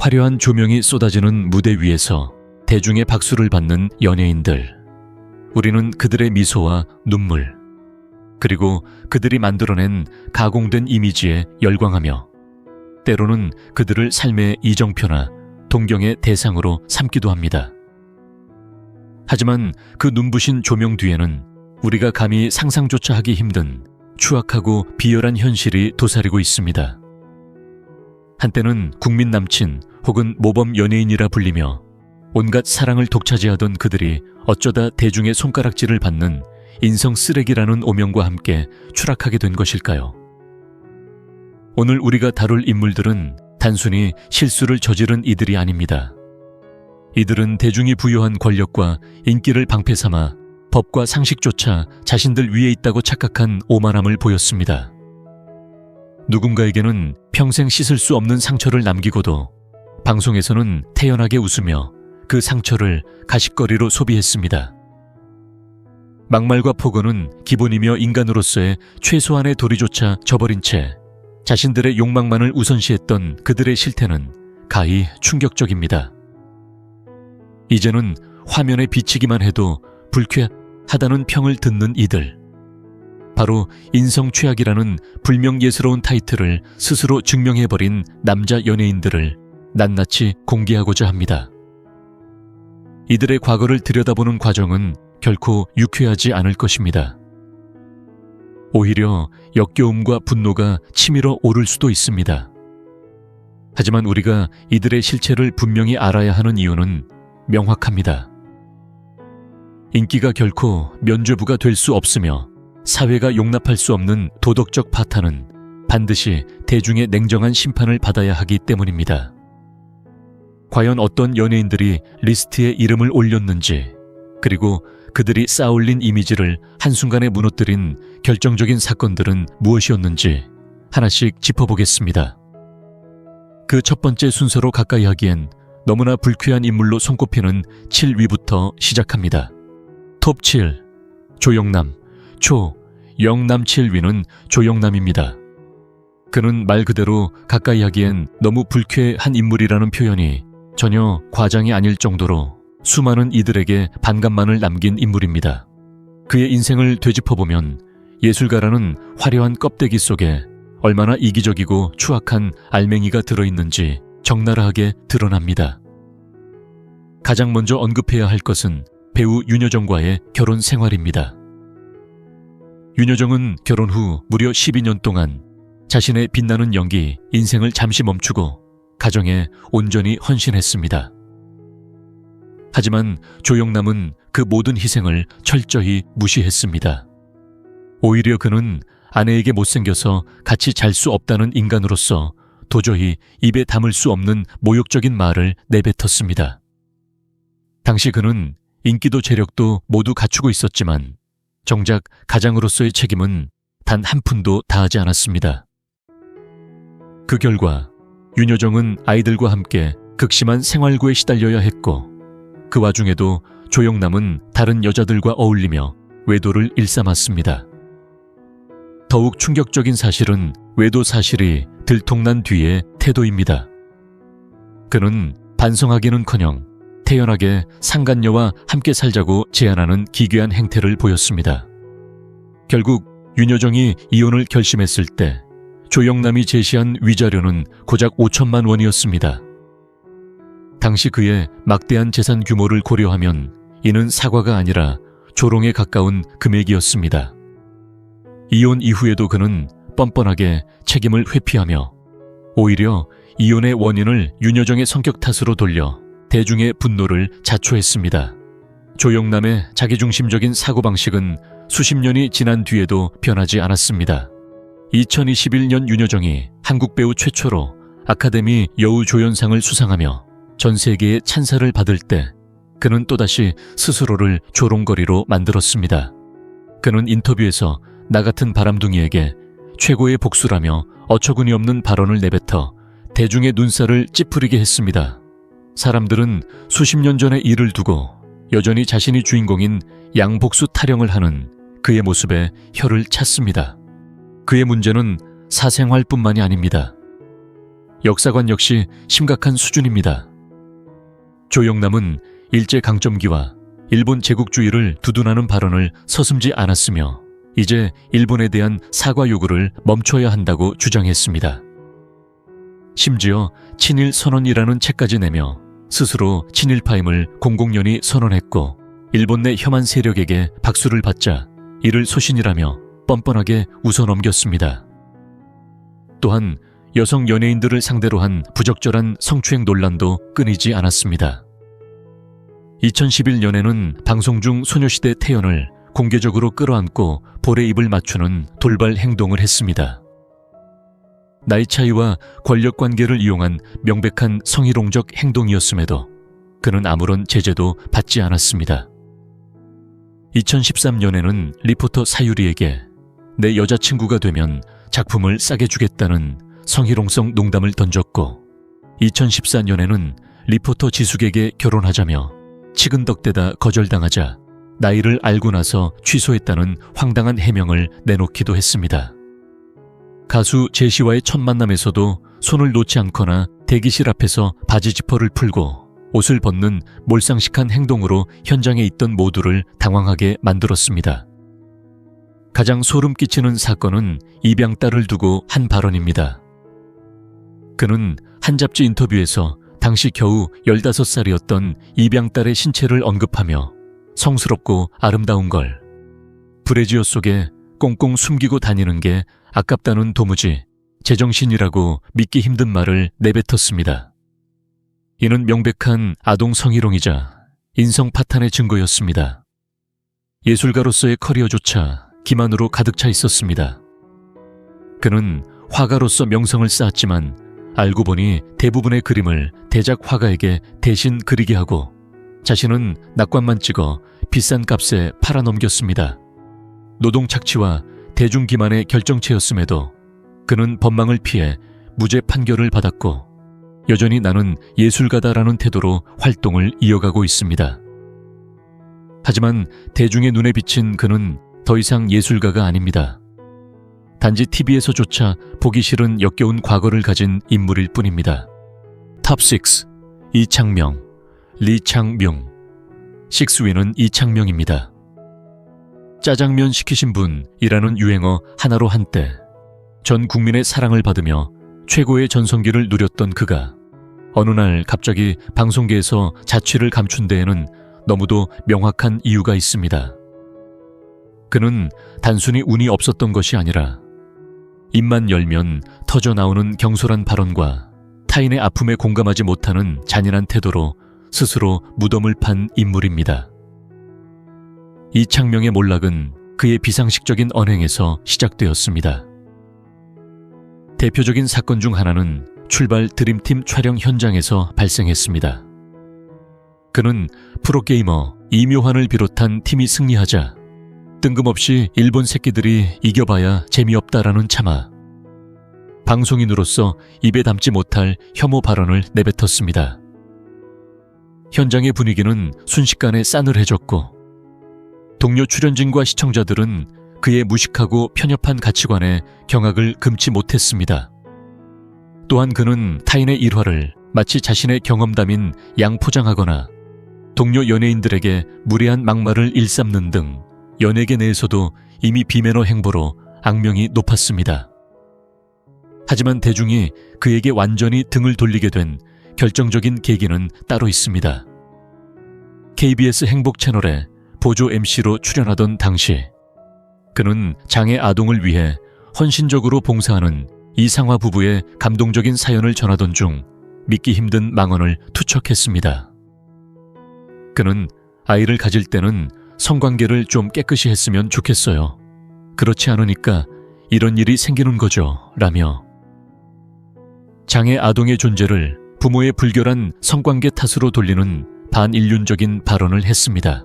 화려한 조명이 쏟아지는 무대 위에서 대중의 박수를 받는 연예인들. 우리는 그들의 미소와 눈물, 그리고 그들이 만들어낸 가공된 이미지에 열광하며 때로는 그들을 삶의 이정표나 동경의 대상으로 삼기도 합니다. 하지만 그 눈부신 조명 뒤에는 우리가 감히 상상조차 하기 힘든 추악하고 비열한 현실이 도사리고 있습니다. 한때는 국민 남친 혹은 모범 연예인이라 불리며 온갖 사랑을 독차지하던 그들이 어쩌다 대중의 손가락질을 받는 인성 쓰레기라는 오명과 함께 추락하게 된 것일까요? 오늘 우리가 다룰 인물들은 단순히 실수를 저지른 이들이 아닙니다. 이들은 대중이 부여한 권력과 인기를 방패 삼아 법과 상식조차 자신들 위에 있다고 착각한 오만함을 보였습니다. 누군가에게는 평생 씻을 수 없는 상처를 남기고도 방송에서는 태연하게 웃으며 그 상처를 가십거리로 소비했습니다. 막말과 폭언은 기본이며 인간으로서의 최소한의 도리조차 저버린 채 자신들의 욕망만을 우선시했던 그들의 실태는 가히 충격적입니다. 이제는 화면에 비치기만 해도 불쾌하다는 평을 듣는 이들. 바로 인성 최악이라는 불명예스러운 타이틀을 스스로 증명해버린 남자 연예인들을 낱낱이 공개하고자 합니다. 이들의 과거를 들여다보는 과정은 결코 유쾌하지 않을 것입니다. 오히려 역겨움과 분노가 치밀어 오를 수도 있습니다. 하지만 우리가 이들의 실체를 분명히 알아야 하는 이유는 명확합니다. 인기가 결코 면죄부가 될 수 없으며 사회가 용납할 수 없는 도덕적 파탄은 반드시 대중의 냉정한 심판을 받아야 하기 때문입니다. 과연 어떤 연예인들이 리스트에 이름을 올렸는지, 그리고 그들이 쌓아올린 이미지를 한순간에 무너뜨린 결정적인 사건들은 무엇이었는지 하나씩 짚어보겠습니다. 그 첫 번째 순서로 가까이 하기엔 너무나 불쾌한 인물로 손꼽히는 7위부터 시작합니다. 톱 7. 조영남. 영남 7위는 조영남입니다. 그는 말 그대로 가까이 하기엔 너무 불쾌한 인물이라는 표현이 전혀 과장이 아닐 정도로 수많은 이들에게 반감만을 남긴 인물입니다. 그의 인생을 되짚어보면 예술가라는 화려한 껍데기 속에 얼마나 이기적이고 추악한 알맹이가 들어있는지 적나라하게 드러납니다. 가장 먼저 언급해야 할 것은 배우 윤여정과의 결혼 생활입니다. 윤여정은 결혼 후 무려 12년 동안 자신의 빛나는 연기, 인생을 잠시 멈추고 가정에 온전히 헌신했습니다. 하지만 조영남은 그 모든 희생을 철저히 무시했습니다. 오히려 그는 아내에게 못생겨서 같이 잘 수 없다는 인간으로서 도저히 입에 담을 수 없는 모욕적인 말을 내뱉었습니다. 당시 그는 인기도 재력도 모두 갖추고 있었지만 정작 가장으로서의 책임은 단 한 푼도 다하지 않았습니다. 그 결과 윤여정은 아이들과 함께 극심한 생활고에 시달려야 했고 그 와중에도 조영남은 다른 여자들과 어울리며 외도를 일삼았습니다. 더욱 충격적인 사실은 외도 사실이 들통난 뒤의 태도입니다. 그는 반성하기는커녕 태연하게 상간녀와 함께 살자고 제안하는 기괴한 행태를 보였습니다. 결국 윤여정이 이혼을 결심했을 때 조영남이 제시한 위자료는 고작 5천만 원이었습니다. 당시 그의 막대한 재산 규모를 고려하면 이는 사과가 아니라 조롱에 가까운 금액이었습니다. 이혼 이후에도 그는 뻔뻔하게 책임을 회피하며 오히려 이혼의 원인을 윤여정의 성격 탓으로 돌려 대중의 분노를 자초했습니다. 조영남의 자기중심적인 사고방식은 수십 년이 지난 뒤에도 변하지 않았습니다. 2021년 윤여정이 한국 배우 최초로 아카데미 여우조연상을 수상하며 전 세계의 찬사를 받을 때 그는 또다시 스스로를 조롱거리로 만들었습니다. 그는 인터뷰에서 나 같은 바람둥이에게 최고의 복수라며 어처구니 없는 발언을 내뱉어 대중의 눈살을 찌푸리게 했습니다. 사람들은 수십 년 전의 일을 두고 여전히 자신이 주인공인 양복수 타령을 하는 그의 모습에 혀를 찼습니다. 그의 문제는 사생활뿐만이 아닙니다. 역사관 역시 심각한 수준입니다. 조영남은 일제강점기와 일본 제국주의를 두둔하는 발언을 서슴지 않았으며 이제 일본에 대한 사과 요구를 멈춰야 한다고 주장했습니다. 심지어 친일 선언이라는 책까지 내며 스스로 친일파임을 공공연히 선언했고 일본 내 혐한 세력에게 박수를 받자 이를 소신이라며 뻔뻔하게 웃어넘겼습니다. 또한 여성 연예인들을 상대로 한 부적절한 성추행 논란도 끊이지 않았습니다. 2011년에는 방송 중 소녀시대 태연을 공개적으로 끌어안고 볼에 입을 맞추는 돌발 행동을 했습니다. 나이 차이와 권력 관계를 이용한 명백한 성희롱적 행동이었음에도 그는 아무런 제재도 받지 않았습니다. 2013년에는 리포터 사유리에게 내 여자친구가 되면 작품을 싸게 주겠다는 성희롱성 농담을 던졌고 2014년에는 리포터 지숙에게 결혼하자며 치근덕대다 거절당하자 나이를 알고 나서 취소했다는 황당한 해명을 내놓기도 했습니다. 가수 제시와의 첫 만남에서도 손을 놓지 않거나 대기실 앞에서 바지 지퍼를 풀고 옷을 벗는 몰상식한 행동으로 현장에 있던 모두를 당황하게 만들었습니다. 가장 소름 끼치는 사건은 입양딸을 두고 한 발언입니다. 그는 한 잡지 인터뷰에서 당시 겨우 15살이었던 입양딸의 신체를 언급하며 성스럽고 아름다운 걸 브래지어 속에 꽁꽁 숨기고 다니는 게 아깝다는 도무지 제정신이라고 믿기 힘든 말을 내뱉었습니다. 이는 명백한 아동 성희롱이자 인성 파탄의 증거였습니다. 예술가로서의 커리어조차 기만으로 가득 차 있었습니다. 그는 화가로서 명성을 쌓았지만 알고 보니 대부분의 그림을 대작 화가에게 대신 그리게 하고 자신은 낙관만 찍어 비싼 값에 팔아넘겼습니다. 노동 착취와 대중 기만의 결정체였음에도 그는 법망을 피해 무죄 판결을 받았고 여전히 나는 예술가다라는 태도로 활동을 이어가고 있습니다. 하지만 대중의 눈에 비친 그는 더 이상 예술가가 아닙니다. 단지 TV에서조차 보기 싫은 역겨운 과거를 가진 인물일 뿐입니다. 탑6 이창명, 리창명. 6위는 이창명입니다. 짜장면 시키신 분이라는 유행어 하나로 한때 전 국민의 사랑을 받으며 최고의 전성기를 누렸던 그가 어느 날 갑자기 방송계에서 자취를 감춘 데에는 너무도 명확한 이유가 있습니다. 그는 단순히 운이 없었던 것이 아니라 입만 열면 터져나오는 경솔한 발언과 타인의 아픔에 공감하지 못하는 잔인한 태도로 스스로 무덤을 판 인물입니다. 이창명의 몰락은 그의 비상식적인 언행에서 시작되었습니다. 대표적인 사건 중 하나는 출발 드림팀 촬영 현장에서 발생했습니다. 그는 프로게이머 이묘환을 비롯한 팀이 승리하자 뜬금없이 일본 새끼들이 이겨봐야 재미없다라는 차마 방송인으로서 입에 담지 못할 혐오 발언을 내뱉었습니다. 현장의 분위기는 순식간에 싸늘해졌고 동료 출연진과 시청자들은 그의 무식하고 편협한 가치관에 경악을 금치 못했습니다. 또한 그는 타인의 일화를 마치 자신의 경험담인 양포장하거나 동료 연예인들에게 무례한 막말을 일삼는 등 연예계 내에서도 이미 비매너 행보로 악명이 높았습니다. 하지만 대중이 그에게 완전히 등을 돌리게 된 결정적인 계기는 따로 있습니다. KBS 행복 채널에 보조 MC로 출연하던 당시 그는 장애 아동을 위해 헌신적으로 봉사하는 이상화 부부의 감동적인 사연을 전하던 중 믿기 힘든 망언을 투척했습니다. 그는 아이를 가질 때는 성관계를 좀 깨끗이 했으면 좋겠어요. 그렇지 않으니까 이런 일이 생기는 거죠. 라며 장애 아동의 존재를 부모의 불결한 성관계 탓으로 돌리는 반인륜적인 발언을 했습니다.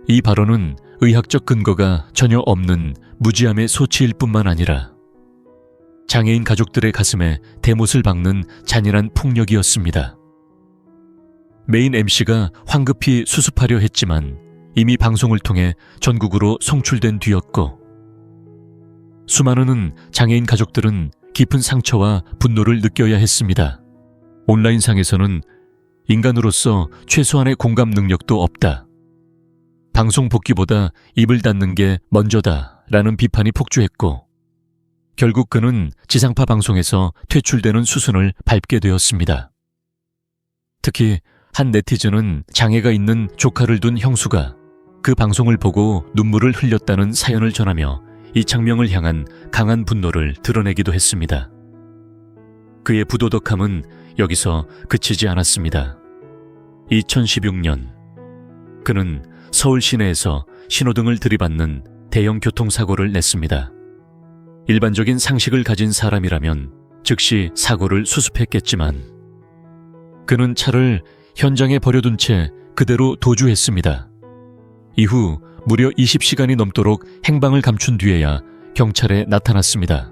이 발언은 의학적 근거가 전혀 없는 무지함의 소치일 뿐만 아니라 장애인 가족들의 가슴에 대못을 박는 잔인한 폭력이었습니다. 메인 MC가 황급히 수습하려 했지만 이미 방송을 통해 전국으로 송출된 뒤였고 수많은 장애인 가족들은 깊은 상처와 분노를 느껴야 했습니다. 온라인상에서는 인간으로서 최소한의 공감 능력도 없다. 방송 복귀보다 입을 닫는 게 먼저다 라는 비판이 폭주했고, 결국 그는 지상파 방송에서 퇴출되는 수순을 밟게 되었습니다. 특히 한 네티즌은 장애가 있는 조카를 둔 형수가 그 방송을 보고 눈물을 흘렸다는 사연을 전하며 이창명을 향한 강한 분노를 드러내기도 했습니다. 그의 부도덕함은 여기서 그치지 않았습니다. 2016년, 그는 서울 시내에서 신호등을 들이받는 대형 교통사고를 냈습니다. 일반적인 상식을 가진 사람이라면 즉시 사고를 수습했겠지만, 그는 차를 현장에 버려둔 채 그대로 도주했습니다. 이후 무려 20시간이 넘도록 행방을 감춘 뒤에야 경찰에 나타났습니다.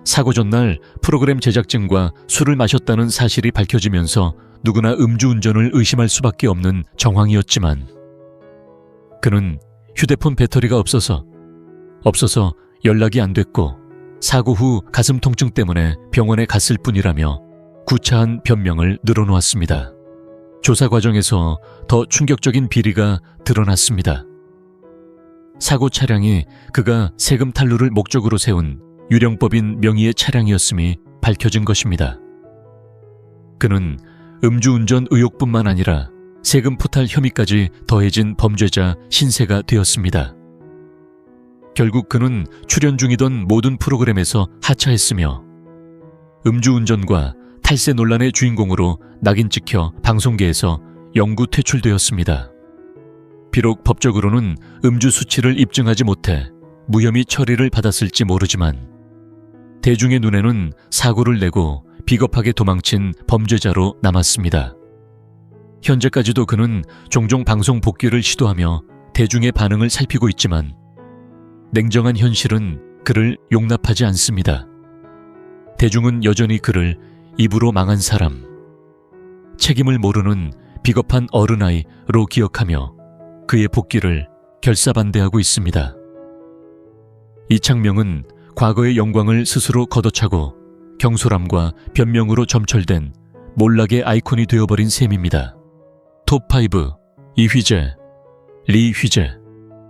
사고 전날 프로그램 제작진과 술을 마셨다는 사실이 밝혀지면서 누구나 음주운전을 의심할 수밖에 없는 정황이었지만, 그는 휴대폰 배터리가 없어서 연락이 안 됐고 사고 후 가슴 통증 때문에 병원에 갔을 뿐이라며 구차한 변명을 늘어놓았습니다. 조사 과정에서 더 충격적인 비리가 드러났습니다. 사고 차량이 그가 세금 탈루를 목적으로 세운 유령법인 명의의 차량이었음이 밝혀진 것입니다. 그는 음주운전 의혹뿐만 아니라 세금 포탈 혐의까지 더해진 범죄자 신세가 되었습니다. 결국 그는 출연 중이던 모든 프로그램에서 하차했으며 음주운전과 탈세 논란의 주인공으로 낙인 찍혀 방송계에서 영구 퇴출되었습니다. 비록 법적으로는 음주 수치를 입증하지 못해 무혐의 처리를 받았을지 모르지만 대중의 눈에는 사고를 내고 비겁하게 도망친 범죄자로 남았습니다. 현재까지도 그는 종종 방송 복귀를 시도하며 대중의 반응을 살피고 있지만 냉정한 현실은 그를 용납하지 않습니다. 대중은 여전히 그를 입으로 망한 사람, 책임을 모르는 비겁한 어른아이로 기억하며 그의 복귀를 결사반대하고 있습니다. 이창명은 과거의 영광을 스스로 걷어차고 경솔함과 변명으로 점철된 몰락의 아이콘이 되어버린 셈입니다. 톱5 이휘재, 리휘재,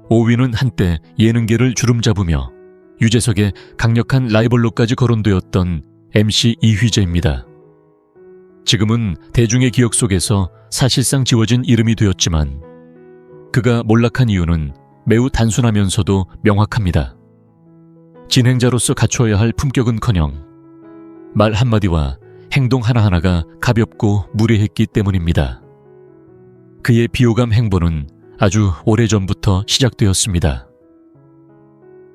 5위는 한때 예능계를 주름잡으며 유재석의 강력한 라이벌로까지 거론되었던 MC 이휘재입니다. 지금은 대중의 기억 속에서 사실상 지워진 이름이 되었지만 그가 몰락한 이유는 매우 단순하면서도 명확합니다. 진행자로서 갖춰야 할 품격은커녕 말 한마디와 행동 하나하나가 가볍고 무례했기 때문입니다. 그의 비호감 행보는 아주 오래전부터 시작되었습니다.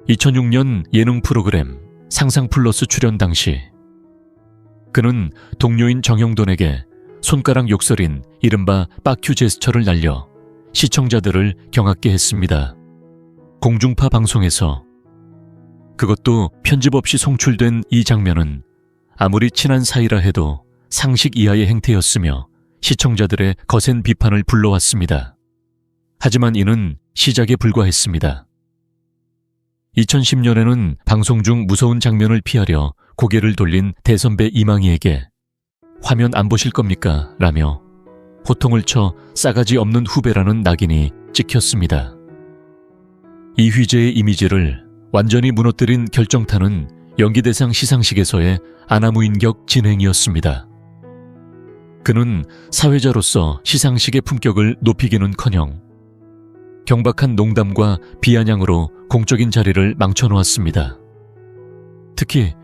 2006년 예능 프로그램 상상플러스 출연 당시 그는 동료인 정형돈에게 손가락 욕설인 이른바 빡큐 제스처를 날려 시청자들을 경악게 했습니다. 공중파 방송에서, 그것도 편집 없이 송출된 이 장면은 아무리 친한 사이라 해도 상식 이하의 행태였으며 시청자들의 거센 비판을 불러왔습니다. 하지만 이는 시작에 불과했습니다. 2010년에는 방송 중 무서운 장면을 피하려 고개를 돌린 대선배 이망희에게 화면 안 보실 겁니까? 라며 호통을 쳐 싸가지 없는 후배라는 낙인이 찍혔습니다. 이휘재의 이미지를 완전히 무너뜨린 결정타는 연기대상 시상식에서의 아나무인격 진행이었습니다. 그는 사회자로서 시상식의 품격을 높이기는커녕 경박한 농담과 비아냥으로 공적인 자리를 망쳐놓았습니다. 특히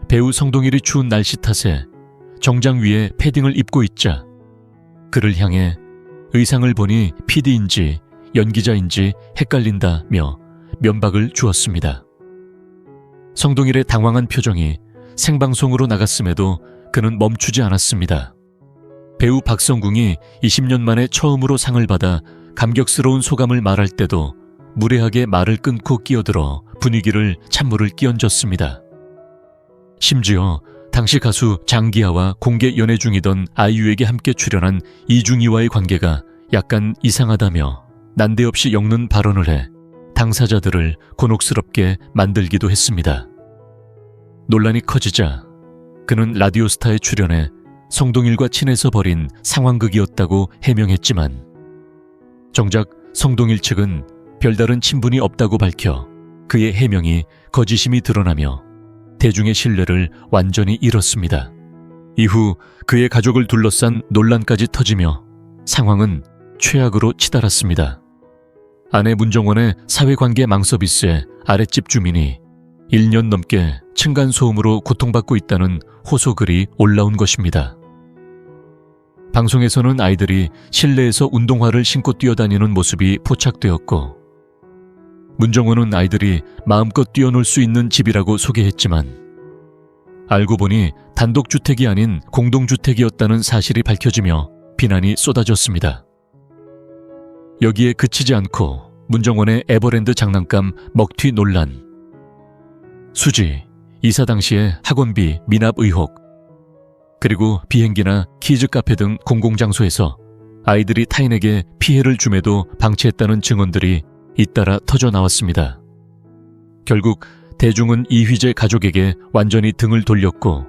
배우 성동일이 추운 날씨 탓에 정장 위에 패딩을 입고 있자 그를 향해 의상을 보니 PD인지 연기자인지 헷갈린다며 면박을 주었습니다. 성동일의 당황한 표정이 생방송으로 나갔음에도 그는 멈추지 않았습니다. 배우 박성궁이 20년 만에 처음으로 상을 받아 감격스러운 소감을 말할 때도 무례하게 말을 끊고 끼어들어 분위기를 찬물을 끼얹었습니다. 심지어 당시 가수 장기하와 공개 연애 중이던 아이유에게 함께 출연한 이중희와의 관계가 약간 이상하다며 난데없이 엮는 발언을 해 당사자들을 곤혹스럽게 만들기도 했습니다. 논란이 커지자 그는 라디오스타에 출연해 성동일과 친해서 벌인 상황극이었다고 해명했지만 정작 성동일 측은 별다른 친분이 없다고 밝혀 그의 해명이 거짓임이 드러나며 대중의 신뢰를 완전히 잃었습니다. 이후 그의 가족을 둘러싼 논란까지 터지며 상황은 최악으로 치달았습니다. 아내 문정원의 사회관계 망서비스에 아랫집 주민이 1년 넘게 층간소음으로 고통받고 있다는 호소글이 올라온 것입니다. 방송에서는 아이들이 실내에서 운동화를 신고 뛰어다니는 모습이 포착되었고 문정원은 아이들이 마음껏 뛰어놀 수 있는 집이라고 소개했지만 알고 보니 단독주택이 아닌 공동주택이었다는 사실이 밝혀지며 비난이 쏟아졌습니다. 여기에 그치지 않고 문정원의 에버랜드 장난감 먹튀 논란, 수지, 이사 당시의 학원비 미납 의혹, 그리고 비행기나 키즈 카페 등 공공장소에서 아이들이 타인에게 피해를 줌에도 방치했다는 증언들이 잇따라 터져 나왔습니다. 결국 대중은 이휘재 가족에게 완전히 등을 돌렸고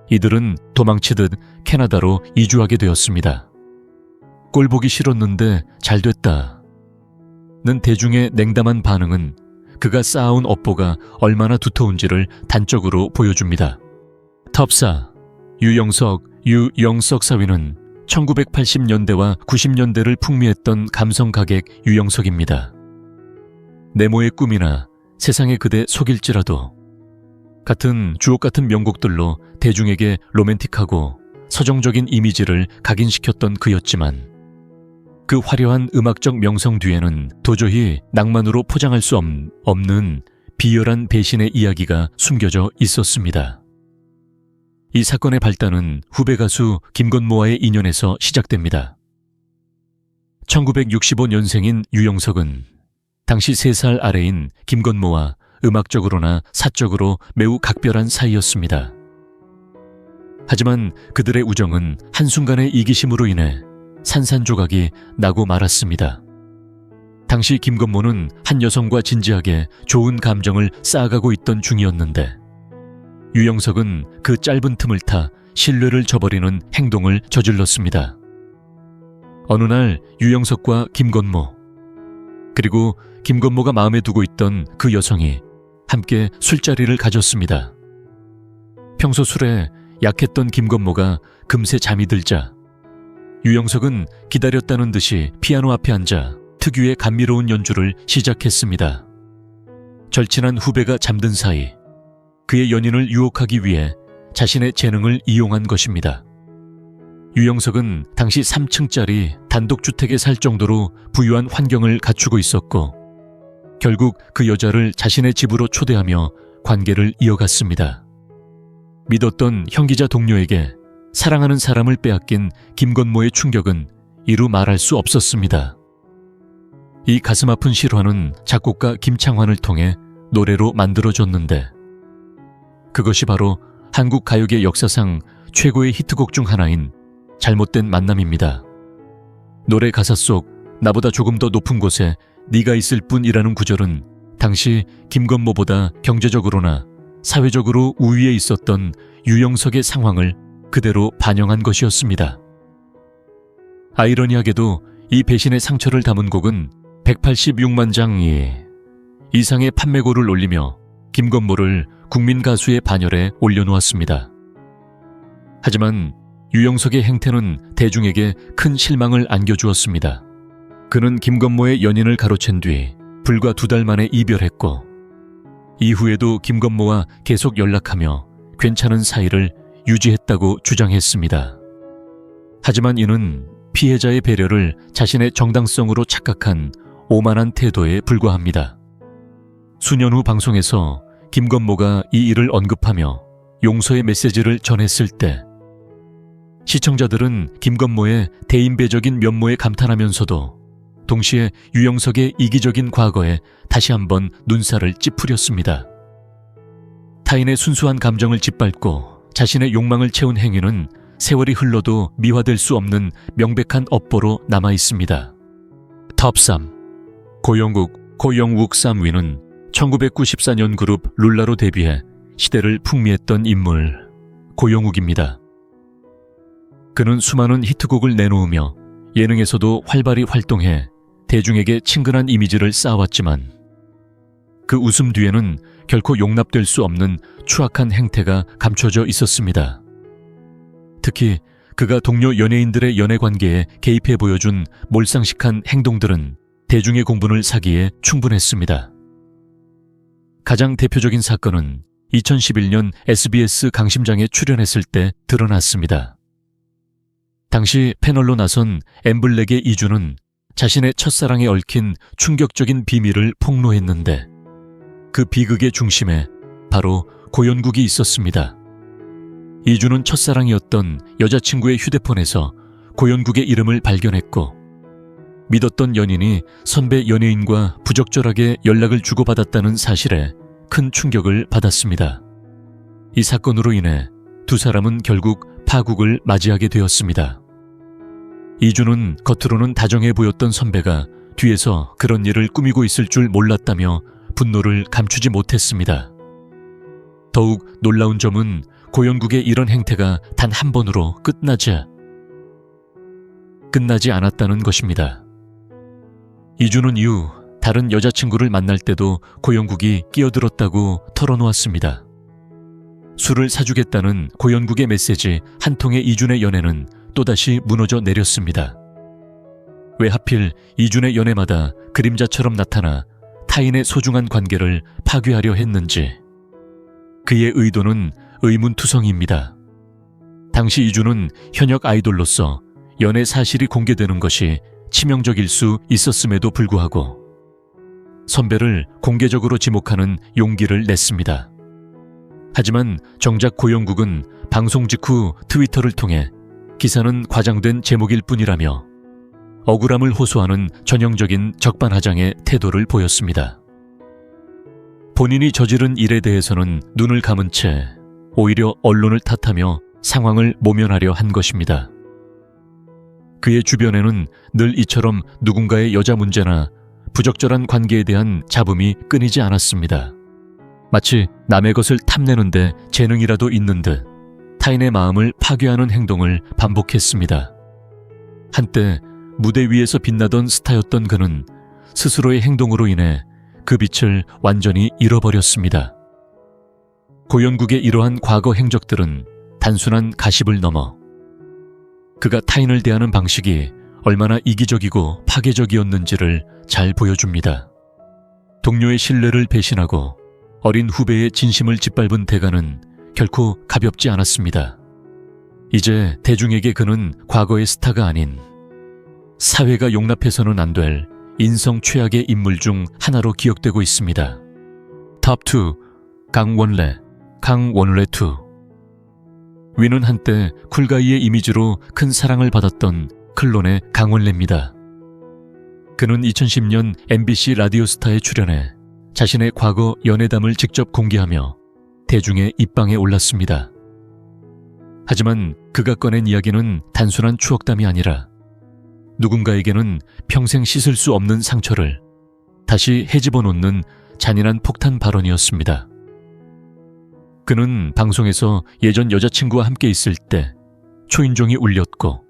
이들은 도망치듯 캐나다로 이주하게 되었습니다. 꼴 보기 싫었는데 잘 됐다 는 대중의 냉담한 반응은 그가 쌓아온 업보가 얼마나 두터운지를 단적으로 보여줍니다. 텁사 유영석 사위는 1980년대와 90년대를 풍미했던 감성 가객 유영석입니다. 네모의 꿈이나 세상의 그대 속일지라도 같은 주옥같은 명곡들로 대중에게 로맨틱하고 서정적인 이미지를 각인시켰던 그였지만 그 화려한 음악적 명성 뒤에는 도저히 낭만으로 포장할 수 없는 비열한 배신의 이야기가 숨겨져 있었습니다. 이 사건의 발단은 후배 가수 김건모와의 인연에서 시작됩니다. 1965년생인 유영석은 당시 3살 아래인 김건모와 음악적으로나 사적으로 매우 각별한 사이였습니다. 하지만 그들의 우정은 한순간의 이기심으로 인해 산산조각이 나고 말았습니다. 당시 김건모는 한 여성과 진지하게 좋은 감정을 쌓아가고 있던 중이었는데 유영석은 그 짧은 틈을 타 신뢰를 저버리는 행동을 저질렀습니다. 어느 날 유영석과 김건모 그리고 김건모가 마음에 두고 있던 그 여성이 함께 술자리를 가졌습니다. 평소 술에 약했던 김건모가 금세 잠이 들자 유영석은 기다렸다는 듯이 피아노 앞에 앉아 특유의 감미로운 연주를 시작했습니다. 절친한 후배가 잠든 사이 그의 연인을 유혹하기 위해 자신의 재능을 이용한 것입니다. 유영석은 당시 3층짜리 단독주택에 살 정도로 부유한 환경을 갖추고 있었고 결국 그 여자를 자신의 집으로 초대하며 관계를 이어갔습니다. 믿었던 형기자 동료에게 사랑하는 사람을 빼앗긴 김건모의 충격은 이루 말할 수 없었습니다. 이 가슴 아픈 실화는 작곡가 김창환을 통해 노래로 만들어졌는데 그것이 바로 한국 가요계 역사상 최고의 히트곡 중 하나인 잘못된 만남입니다. 노래 가사 속 나보다 조금 더 높은 곳에 네가 있을 뿐이라는 구절은 당시 김건모보다 경제적으로나 사회적으로 우위에 있었던 유영석의 상황을 그대로 반영한 것이었습니다. 아이러니하게도 이 배신의 상처를 담은 곡은 186만 장 이상의 판매고를 올리며 김건모를 국민 가수의 반열에 올려놓았습니다. 하지만 유영석의 행태는 대중에게 큰 실망을 안겨주었습니다. 그는 김건모의 연인을 가로챈 뒤 불과 2달 만에 이별했고 이후에도 김건모와 계속 연락하며 괜찮은 사이를 유지했다고 주장했습니다. 하지만 이는 피해자의 배려를 자신의 정당성으로 착각한 오만한 태도에 불과합니다. 수년 후 방송에서 김건모가 이 일을 언급하며 용서의 메시지를 전했을 때 시청자들은 김건모의 대인배적인 면모에 감탄하면서도 동시에 유영석의 이기적인 과거에 다시 한번 눈살을 찌푸렸습니다. 타인의 순수한 감정을 짓밟고 자신의 욕망을 채운 행위는 세월이 흘러도 미화될 수 없는 명백한 업보로 남아 있습니다. 톱3 고영욱 쌈위는 1994년 그룹 룰라로 데뷔해 시대를 풍미했던 인물, 고영욱입니다. 그는 수많은 히트곡을 내놓으며 예능에서도 활발히 활동해 대중에게 친근한 이미지를 쌓아왔지만 그 웃음 뒤에는 결코 용납될 수 없는 추악한 행태가 감춰져 있었습니다. 특히 그가 동료 연예인들의 연애관계에 개입해 보여준 몰상식한 행동들은 대중의 공분을 사기에 충분했습니다. 가장 대표적인 사건은 2011년 SBS 강심장에 출연했을 때 드러났습니다. 당시 패널로 나선 엠블랙의 이주는 자신의 첫사랑에 얽힌 충격적인 비밀을 폭로했는데 그 비극의 중심에 바로 고현국이 있었습니다. 이주는 첫사랑이었던 여자친구의 휴대폰에서 고현국의 이름을 발견했고 믿었던 연인이 선배 연예인과 부적절하게 연락을 주고받았다는 사실에 큰 충격을 받았습니다. 이 사건으로 인해 두 사람은 결국 파국을 맞이하게 되었습니다. 이주는 겉으로는 다정해 보였던 선배가 뒤에서 그런 일을 꾸미고 있을 줄 몰랐다며 분노를 감추지 못했습니다. 더욱 놀라운 점은 고현국의 이런 행태가 단 한 번으로 끝나지 않았다는 것입니다. 이주는 이후 다른 여자친구를 만날 때도 고현국이 끼어들었다고 털어놓았습니다. 술을 사주겠다는 고현국의 메시지 한 통의 이준의 연애는 또다시 무너져 내렸습니다. 왜 하필 이준의 연애마다 그림자처럼 나타나 타인의 소중한 관계를 파괴하려 했는지 그의 의도는 의문투성이입니다. 당시 이준은 현역 아이돌로서 연애 사실이 공개되는 것이 치명적일 수 있었음에도 불구하고 선배를 공개적으로 지목하는 용기를 냈습니다. 하지만 정작 고영국은 방송 직후 트위터를 통해 기사는 과장된 제목일 뿐이라며 억울함을 호소하는 전형적인 적반하장의 태도를 보였습니다. 본인이 저지른 일에 대해서는 눈을 감은 채 오히려 언론을 탓하며 상황을 모면하려 한 것입니다. 그의 주변에는 늘 이처럼 누군가의 여자 문제나 부적절한 관계에 대한 잡음이 끊이지 않았습니다. 마치 남의 것을 탐내는데 재능이라도 있는 듯 타인의 마음을 파괴하는 행동을 반복했습니다. 한때 무대 위에서 빛나던 스타였던 그는 스스로의 행동으로 인해 그 빛을 완전히 잃어버렸습니다. 고현국의 이러한 과거 행적들은 단순한 가십을 넘어 그가 타인을 대하는 방식이 얼마나 이기적이고 파괴적이었는지를 잘 보여줍니다. 동료의 신뢰를 배신하고 어린 후배의 진심을 짓밟은 대가는 결코 가볍지 않았습니다. 이제 대중에게 그는 과거의 스타가 아닌 사회가 용납해서는 안 될 인성 최악의 인물 중 하나로 기억되고 있습니다. 탑2 강원래 2. 위는 한때 쿨가이의 이미지로 큰 사랑을 받았던 클론의 강원래입니다. 그는 2010년 MBC 라디오스타에 출연해 자신의 과거 연애담을 직접 공개하며 대중의 입방에 올랐습니다. 하지만 그가 꺼낸 이야기는 단순한 추억담이 아니라 누군가에게는 평생 씻을 수 없는 상처를 다시 헤집어 놓는 잔인한 폭탄 발언이었습니다. 그는 방송에서 예전 여자친구와 함께 있을 때 초인종이 울렸고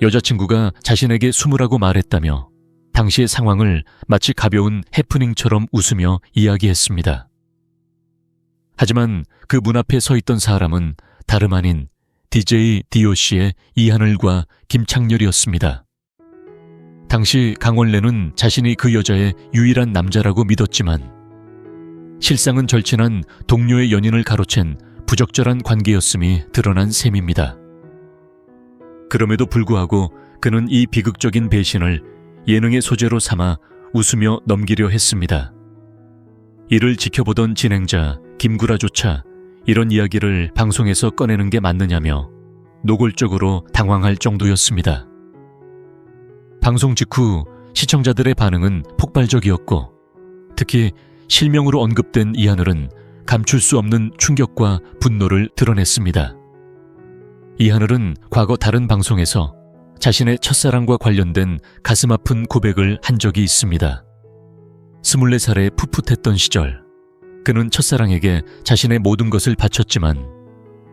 여자친구가 자신에게 숨으라고 말했다며 당시의 상황을 마치 가벼운 해프닝처럼 웃으며 이야기했습니다. 하지만 그 문 앞에 서 있던 사람은 다름 아닌 DJ DOC의 이하늘과 김창렬이었습니다. 당시 강원래는 자신이 그 여자의 유일한 남자라고 믿었지만 실상은 절친한 동료의 연인을 가로챈 부적절한 관계였음이 드러난 셈입니다. 그럼에도 불구하고 그는 이 비극적인 배신을 예능의 소재로 삼아 웃으며 넘기려 했습니다. 이를 지켜보던 진행자 김구라조차 이런 이야기를 방송에서 꺼내는 게 맞느냐며 노골적으로 당황할 정도였습니다. 방송 직후 시청자들의 반응은 폭발적이었고 특히 실명으로 언급된 이하늘은 감출 수 없는 충격과 분노를 드러냈습니다. 이하늘은 과거 다른 방송에서 자신의 첫사랑과 관련된 가슴 아픈 고백을 한 적이 있습니다. 24살의 풋풋했던 시절 그는 첫사랑에게 자신의 모든 것을 바쳤지만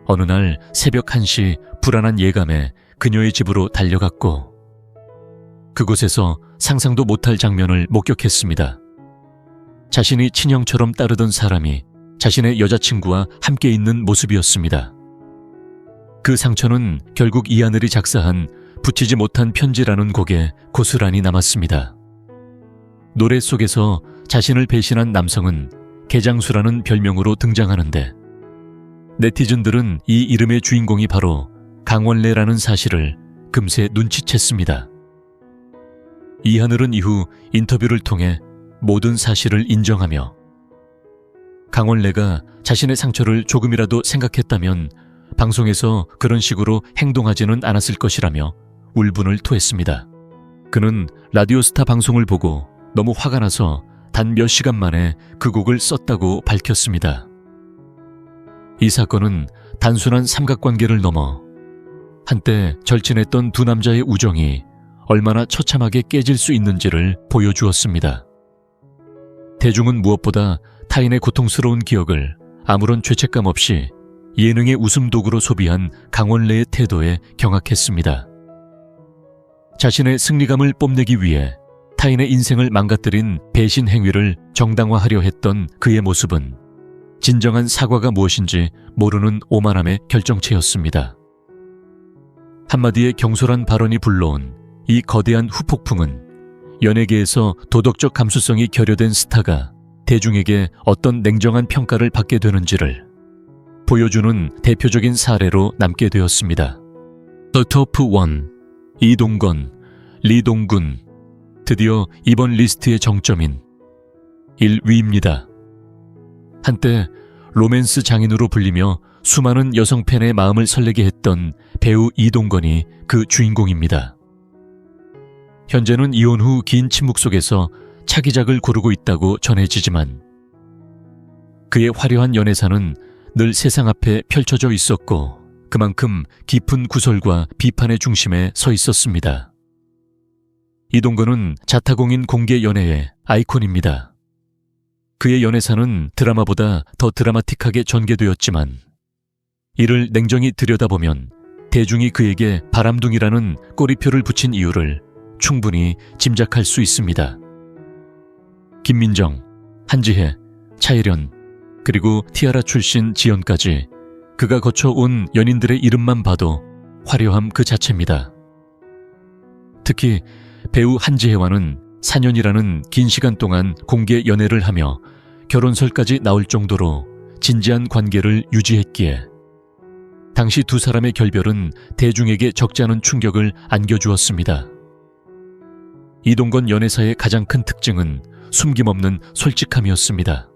어느 날 새벽 1시 불안한 예감에 그녀의 집으로 달려갔고 그곳에서 상상도 못할 장면을 목격했습니다. 자신이 친형처럼 따르던 사람이 자신의 여자친구와 함께 있는 모습이었습니다. 그 상처는 결국 이하늘이 작사한 붙이지 못한 편지라는 곡에 고스란히 남았습니다. 노래 속에서 자신을 배신한 남성은 개장수라는 별명으로 등장하는데 네티즌들은 이 이름의 주인공이 바로 강원래라는 사실을 금세 눈치챘습니다. 이하늘은 이후 인터뷰를 통해 모든 사실을 인정하며 강원래가 자신의 상처를 조금이라도 생각했다면 방송에서 그런 식으로 행동하지는 않았을 것이라며 울분을 토했습니다. 그는 라디오스타 방송을 보고 너무 화가 나서 단 몇 시간 만에 그 곡을 썼다고 밝혔습니다. 이 사건은 단순한 삼각관계를 넘어 한때 절친했던 두 남자의 우정이 얼마나 처참하게 깨질 수 있는지를 보여주었습니다. 대중은 무엇보다 타인의 고통스러운 기억을 아무런 죄책감 없이 예능의 웃음 도구로 소비한 강원래의 태도에 경악했습니다. 자신의 승리감을 뽐내기 위해 타인의 인생을 망가뜨린 배신 행위를 정당화하려 했던 그의 모습은 진정한 사과가 무엇인지 모르는 오만함의 결정체였습니다. 한마디의 경솔한 발언이 불러온 이 거대한 후폭풍은 연예계에서 도덕적 감수성이 결여된 스타가 대중에게 어떤 냉정한 평가를 받게 되는지를 보여주는 대표적인 사례로 남게 되었습니다. The Top 1, 이동건, 리동군, 드디어 이번 리스트의 정점인 1위입니다. 한때 로맨스 장인으로 불리며 수많은 여성 팬의 마음을 설레게 했던 배우 이동건이 그 주인공입니다. 현재는 이혼 후 긴 침묵 속에서 차기작을 고르고 있다고 전해지지만 그의 화려한 연애사는 늘 세상 앞에 펼쳐져 있었고 그만큼 깊은 구설과 비판의 중심에 서 있었습니다. 이동건은 자타공인 공개 연애의 아이콘입니다. 그의 연애사는 드라마보다 더 드라마틱하게 전개되었지만 이를 냉정히 들여다보면 대중이 그에게 바람둥이라는 꼬리표를 붙인 이유를 충분히 짐작할 수 있습니다. 김민정, 한지혜, 차일현, 그리고 티아라 출신 지연까지 그가 거쳐온 연인들의 이름만 봐도 화려함 그 자체입니다. 특히 배우 한지혜와는 4년이라는 긴 시간 동안 공개 연애를 하며 결혼설까지 나올 정도로 진지한 관계를 유지했기에 당시 두 사람의 결별은 대중에게 적지 않은 충격을 안겨주었습니다. 이동건 연애사의 가장 큰 특징은 숨김없는 솔직함이었습니다.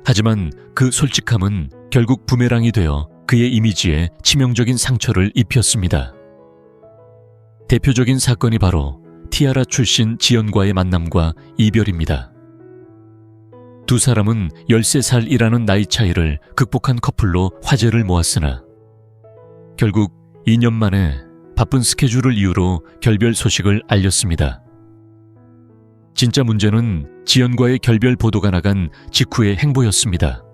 하지만 그 솔직함은 결국 부메랑이 되어 그의 이미지에 치명적인 상처를 입혔습니다. 대표적인 사건이 바로 티아라 출신 지연과의 만남과 이별입니다. 두 사람은 13살이라는 나이 차이를 극복한 커플로 화제를 모았으나 결국 2년 만에 바쁜 스케줄을 이유로 결별 소식을 알렸습니다. 진짜 문제는 지연과의 결별 보도가 나간 직후의 행보였습니다.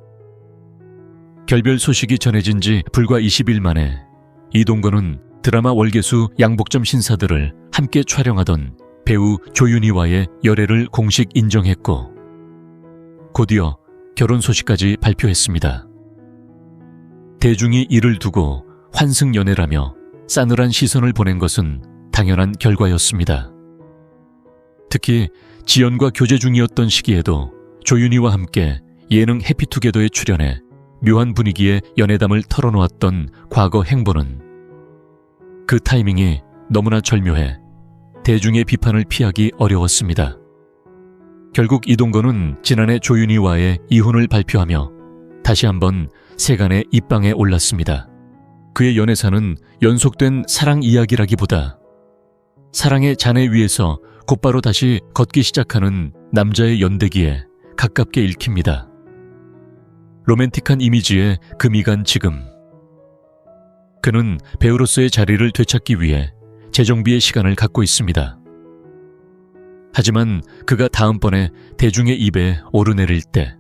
결별 소식이 전해진 지 불과 20일 만에 이동건은 드라마 월계수 양복점 신사들을 함께 촬영하던 배우 조윤희와의 열애를 공식 인정했고 곧이어 결혼 소식까지 발표했습니다. 대중이 이를 두고 환승연애라며 싸늘한 시선을 보낸 것은 당연한 결과였습니다. 특히 지연과 교제 중이었던 시기에도 조윤희와 함께 예능 해피투게더에 출연해 묘한 분위기의 연애담을 털어놓았던 과거 행보는 그 타이밍이 너무나 절묘해 대중의 비판을 피하기 어려웠습니다. 결국 이동건은 지난해 조윤희와의 이혼을 발표하며 다시 한번 세간의 입방에 올랐습니다. 그의 연애사는 연속된 사랑 이야기라기보다 사랑의 잔해 위에서 곧바로 다시 걷기 시작하는 남자의 연대기에 가깝게 읽힙니다. 로맨틱한 이미지에 금이 간 지금 그는 배우로서의 자리를 되찾기 위해 재정비의 시간을 갖고 있습니다. 하지만 그가 다음번에 대중의 입에 오르내릴 때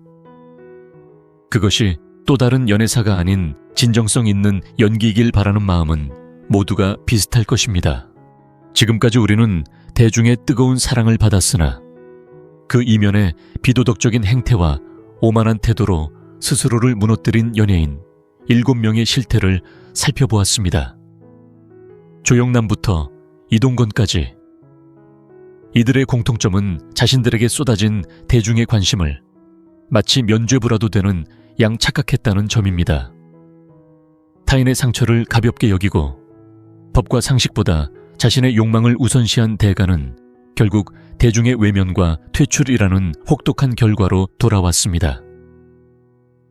그것이 또 다른 연애사가 아닌 진정성 있는 연기이길 바라는 마음은 모두가 비슷할 것입니다. 지금까지 우리는 대중의 뜨거운 사랑을 받았으나 그 이면에 비도덕적인 행태와 오만한 태도로 스스로를 무너뜨린 연예인 7명의 실태를 살펴보았습니다. 조영남부터 이동건까지 이들의 공통점은 자신들에게 쏟아진 대중의 관심을 마치 면죄부라도 되는 양 착각했다는 점입니다. 타인의 상처를 가볍게 여기고 법과 상식보다 자신의 욕망을 우선시한 대가는 결국 대중의 외면과 퇴출이라는 혹독한 결과로 돌아왔습니다.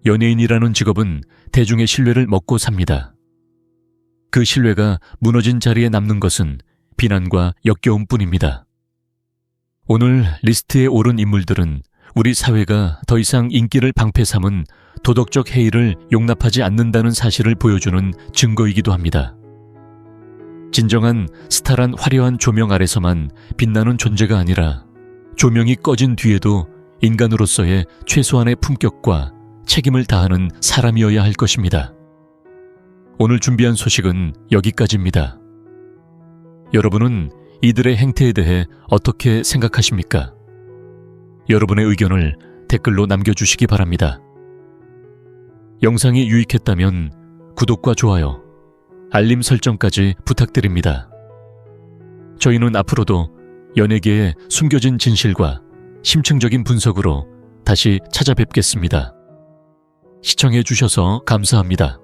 연예인이라는 직업은 대중의 신뢰를 먹고 삽니다. 그 신뢰가 무너진 자리에 남는 것은 비난과 역겨움뿐입니다. 오늘 리스트에 오른 인물들은 우리 사회가 더 이상 인기를 방패 삼은 도덕적 해이를 용납하지 않는다는 사실을 보여주는 증거이기도 합니다. 진정한 스타란 화려한 조명 아래서만 빛나는 존재가 아니라 조명이 꺼진 뒤에도 인간으로서의 최소한의 품격과 책임을 다하는 사람이어야 할 것입니다. 오늘 준비한 소식은 여기까지입니다. 여러분은 이들의 행태에 대해 어떻게 생각하십니까? 여러분의 의견을 댓글로 남겨주시기 바랍니다. 영상이 유익했다면 구독과 좋아요, 알림 설정까지 부탁드립니다. 저희는 앞으로도 연예계의 숨겨진 진실과 심층적인 분석으로 다시 찾아뵙겠습니다. 시청해 주셔서 감사합니다.